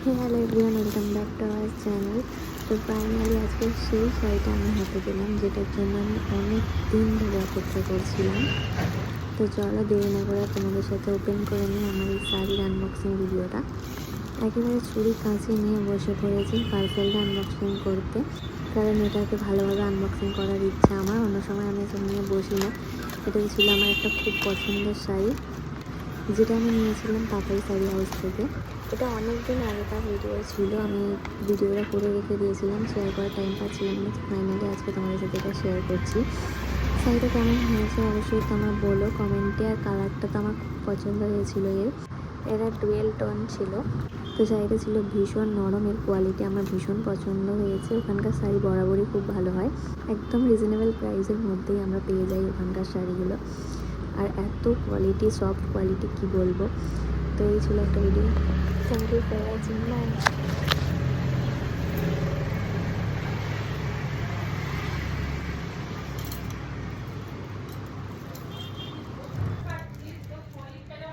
Hello everyone, welcome back to our channel. তো finally আজকে সেই শাড়িটা আমি হাতে পেলাম, যেটার জন্য আমি অনেক দিন ধরে অপেক্ষা করছিলাম। তো চলো দেরি না করে তোমাদের সাথে ওপেন করে নিই আমার এই শাড়ির আনবক্সিং ভিডিওটা। একেবারে ছুরি কাঁচি নিয়ে বসে পড়েছি পার্সেলটা আনবক্সিং করতে, কারণ এটাকে ভালোভাবে আনবক্সিং করার ইচ্ছা আমার। অন্য সময় আমি এসব নিয়ে বসি না। এটা ছিল আমার একটা খুব পছন্দের শাড়ি, যেটা আমি নিয়েছিলাম পাপাই শাড়ি হাউস থেকে। এটা অনেক দিন আগেকার ভিডিও ছিল, আমি ভিডিওটা করে রেখে দিয়েছিলাম, শেয়ার করার টাইম পাচ্ছিলাম না। ফাইনালি আজকে তোমাদের সাথে এটা শেয়ার করছি। শাড়িটা কেমন হয়েছে অবশ্যই তোমরা বলো কমেন্টে। আর কালারটা তো আমার খুব পছন্দ হয়েছিল এরা ডুয়েল টোন ছিল। তো শাড়িটা ছিল ভীষণ নরম, এর কোয়ালিটি আমার ভীষণ পছন্দ হয়েছে। ওখানকার শাড়ি বরাবরই খুব ভালো হয়, একদম রিজনেবল প্রাইসের মধ্যেই আমরা পেয়ে যাই ওখানকার শাড়িগুলো। আর এত কোয়ালিটি, সফট কোয়ালিটি, কি বলবো। তো এই ছিল একটা video. Thank you for watching, by.